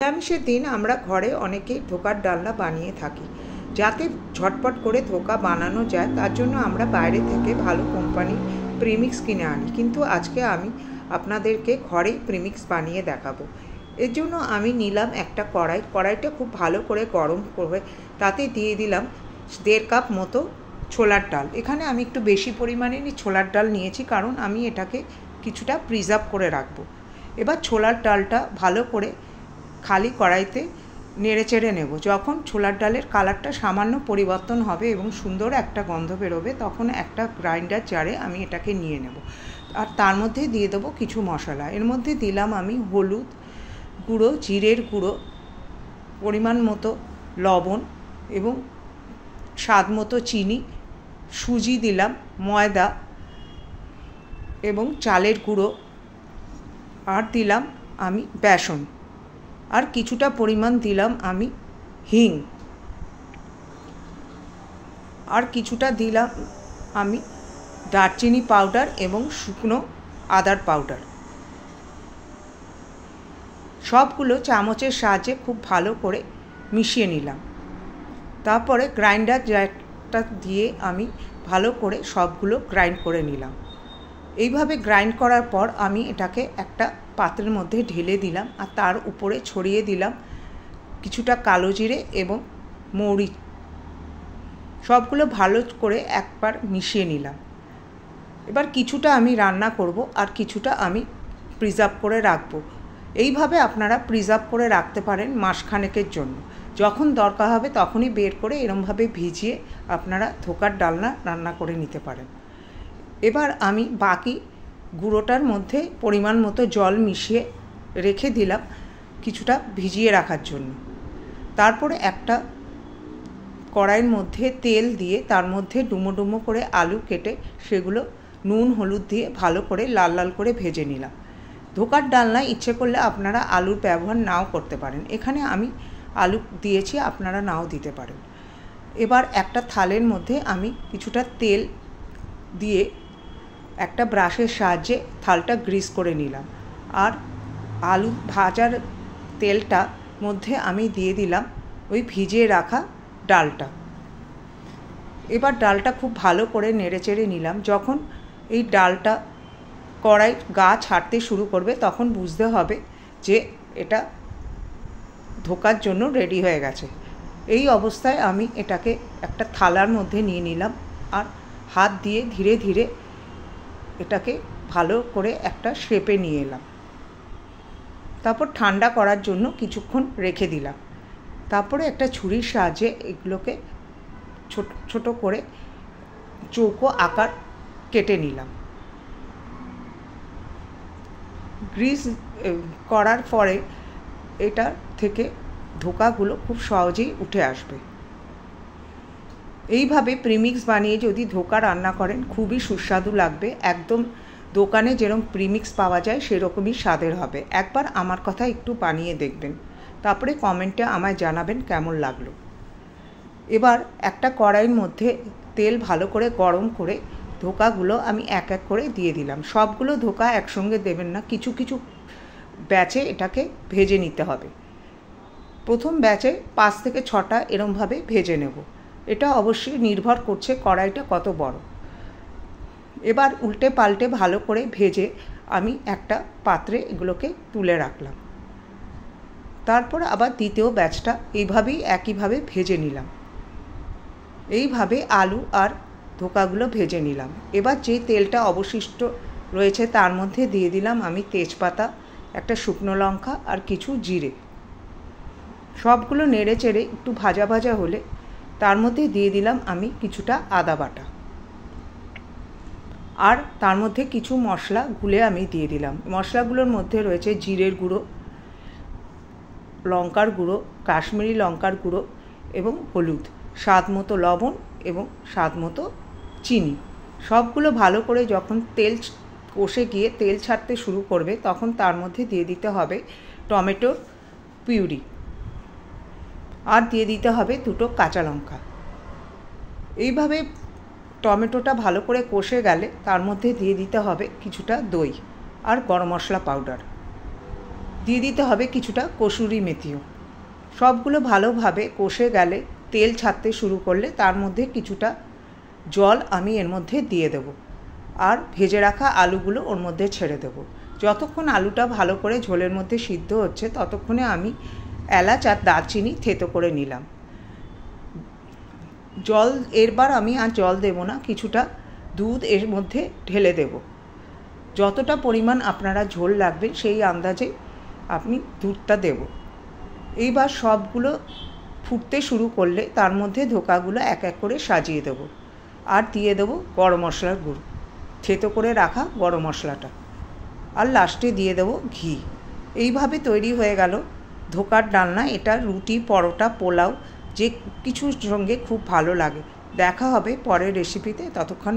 নিরামিষের দিন আমরা ঘরে অনেকেই ধোকার ডালনা বানিয়ে থাকি। যাতে ঝটপট করে ধোকা বানানো যায় তার জন্য আমরা বাইরে থেকে ভালো কোম্পানির প্রিমিক্স কিনে আনি, কিন্তু আজকে আমি আপনাদেরকে ঘরেই প্রিমিক্স বানিয়ে দেখাবো। এর জন্য আমি নিলাম একটা কড়াইটা খুব ভালো করে গরম করে তাতে দিয়ে দিলাম 1.5 কাপ মতো ছোলার ডাল। এখানে আমি একটু বেশি পরিমাণে ছোলার ডাল নিয়েছি, কারণ আমি এটাকে কিছুটা প্রিজার্ভ করে রাখবো। এবার ছোলার ডালটা ভালো করে খালি কড়াইতে নেড়েচেড়ে নেব। যখন ছোলার ডালের কালারটা সামান্য পরিবর্তন হবে এবং সুন্দর একটা গন্ধ বেরোবে, তখন একটা গ্রাইন্ডার জারে আমি এটাকে নিয়ে নেব। আর তার মধ্যে দিয়ে দেবো কিছু মশলা। এর মধ্যে দিলাম আমি হলুদ গুঁড়ো, জিরের গুঁড়ো, পরিমাণ মতো লবণ এবং স্বাদ মতো চিনি, সুজি দিলাম, ময়দা এবং চালের গুঁড়ো, আর দিলাম আমি বেসন, আর কিছুটা পরিমাণ দিলাম আমি হিং, আর কিছুটা দিলাম আমি দারচিনি পাউডার এবং শুকনো আদার পাউডার। সবগুলো চামচের সাহায্যে খুব ভালো করে মিশিয়ে নিলাম। তারপরে গ্রাইন্ডার জারটা দিয়ে আমি ভালো করে সবগুলো গ্রাইন্ড করে নিলাম। এইভাবে গ্রাইন্ড করার পর আমি এটাকে একটা পাত্রের মধ্যে ঢেলে দিলাম, আর তার উপরে ছড়িয়ে দিলাম কিছুটা কালো জিরে এবং মৌরি। সবগুলো ভালো করে একবার মিশিয়ে নিলাম। এবার কিছুটা আমি রান্না করব আর কিছুটা আমি প্রিজার্ভ করে রাখবো। এইভাবে আপনারা প্রিজার্ভ করে রাখতে পারেন মাসখানেকের জন্য। যখন দরকার হবে তখনই বের করে এরমভাবে ভিজিয়ে আপনারা ধোকার ডালনা রান্না করে নিতে পারেন। এবার আমি বাকি গুঁড়োটার মধ্যে পরিমাণ মতো জল মিশিয়ে রেখে দিলাম কিছুটা ভিজিয়ে রাখার জন্য। তারপরে একটা কড়াইয়ের মধ্যে তেল দিয়ে তার মধ্যে ডুমো ডুমো করে আলু কেটে সেগুলো নুন হলুদ দিয়ে ভালো করে লাল লাল করে ভেজে নিলাম। ধোকার ডালনায় ইচ্ছে করলে আপনারা আলুর ব্যবহার নাও করতে পারেন। এখানে আমি আলু দিয়েছি, আপনারা নাও দিতে পারেন। এবার একটা থালের মধ্যে আমি কিছুটা তেল দিয়ে একটা ব্রাশের সাহায্যে থালটা গ্রিস করে নিলাম, আর আলু ভাজার তেলটা মধ্যে আমি দিয়ে দিলাম ওই ভিজিয়ে রাখা ডালটা। এবার ডালটা খুব ভালো করে নেড়েচেড়ে নিলাম। যখন এই ডালটা কড়াই গা ছাড়তে শুরু করবে তখন বুঝতে হবে যে এটা ধোকার জন্য রেডি হয়ে গেছে। এই অবস্থায় আমি এটাকে একটা থালার মধ্যে নিয়ে নিলাম, আর হাত দিয়ে ধীরে ধীরে এটাকে ভালো করে একটা শেপে নিয়ে এলাম। তারপর ঠান্ডা করার জন্য কিছুক্ষণ রেখে দিলাম। তারপরে একটা ছুরির সাহায্যে এগুলোকে ছোট ছোট করে চৌকো আকার কেটে নিলাম। গ্রিস করার পরে এটা থেকে ধোকাগুলো খুব সহজেই উঠে আসবে। এইভাবে প্রিমিক্স বানিয়ে যদি ধোকা রান্না করেন খুবই সুস্বাদু লাগবে। একদম দোকানে যেরকম প্রিমিক্স পাওয়া যায় সেরকমই স্বাদের হবে। একবার আমার কথা একটু বানিয়ে দেখবেন, তারপরে কমেন্টে আমায় জানাবেন কেমন লাগলো। এবার একটা কড়াইয়ের মধ্যে তেল ভালো করে গরম করে ধোকাগুলো আমি এক এক করে দিয়ে দিলাম। সবগুলো ধোকা একসঙ্গে দেবেন না, কিছু কিছু ব্যাচে এটাকে ভেজে নিতে হবে। প্রথম ব্যাচে 5 থেকে 6টা এরমভাবে ভেজে নেব। এটা অবশ্যই নির্ভর করছে কড়াইটা কত বড়। এবার উল্টে পাল্টে ভালো করে ভেজে আমি একটা পাত্রে এগুলোকে তুলে রাখলাম। তারপর আবার দ্বিতীয় ব্যাচটা এইভাবেই একইভাবে ভেজে নিলাম। এইভাবে আলু আর ধোকাগুলো ভেজে নিলাম। এবার যে তেলটা অবশিষ্ট রয়েছে তার মধ্যে দিয়ে দিলাম আমি তেজপাতা, একটা শুকনো লঙ্কা আর কিছু জিরে। সবগুলো নেড়ে চেড়ে একটু ভাজা ভাজা হলে তার মধ্যে দিয়ে দিলাম আমি কিছুটা আদা বাটা, আর তার মধ্যে কিছু মশলা গুলে আমি দিয়ে দিলাম। মশলাগুলোর মধ্যে রয়েছে জিরের গুঁড়ো, লঙ্কার গুঁড়ো, কাশ্মীরি লঙ্কার গুঁড়ো এবং হলুদ, স্বাদ মতো লবণ এবং স্বাদ মতো চিনি। সবগুলো ভালো করে যখন তেল কষে গিয়ে তেল ছাড়তে শুরু করবে তখন তার মধ্যে দিয়ে দিতে হবে টমেটোর পিউরি, আর দিয়ে দিতে হবে 2টো কাঁচা লঙ্কা। এইভাবে টমেটোটা ভালো করে কষে গেলে তার মধ্যে দিয়ে দিতে হবে কিছুটা দই আর গরম মশলা পাউডার। দিয়ে দিতে হবে কিছুটা কসুরি মেথিও। সবগুলো ভালোভাবে কষে গেলে, তেল ছাড়তে শুরু করলে তার মধ্যে কিছুটা জল আমি এর মধ্যে দিয়ে দেব, আর ভেজে রাখা আলুগুলো ওর মধ্যে ছেড়ে দেব। যতক্ষণ আলুটা ভালো করে ঝোলের মধ্যে সিদ্ধ হচ্ছে ততক্ষণে আমি এলাচ আর দারচিনি থেতো করে নিলাম। জল এরবার আমি আর জল দেব না, কিছুটা দুধ এর মধ্যে ঢেলে দেব। যতটা পরিমাণ আপনারা ঝোল লাগবে সেই আন্দাজে আপনি দুধটা দেব। এইবার সবগুলো ফুটতে শুরু করলে তার মধ্যে ধোকাগুলো এক এক করে সাজিয়ে দেব, আর দিয়ে দেব গরম মশলার গুঁড়ো, থেতো করে রাখা গরম মশলাটা, আর লাস্টে দিয়ে দেব ঘি। এইভাবে তৈরি হয়ে গেল ধোকার ডালনা। এটা রুটি, পরোটা, পোলাও যে কিছুর সঙ্গে খুব ভালো লাগে। দেখা হবে পরের রেসিপিতে। ততক্ষণ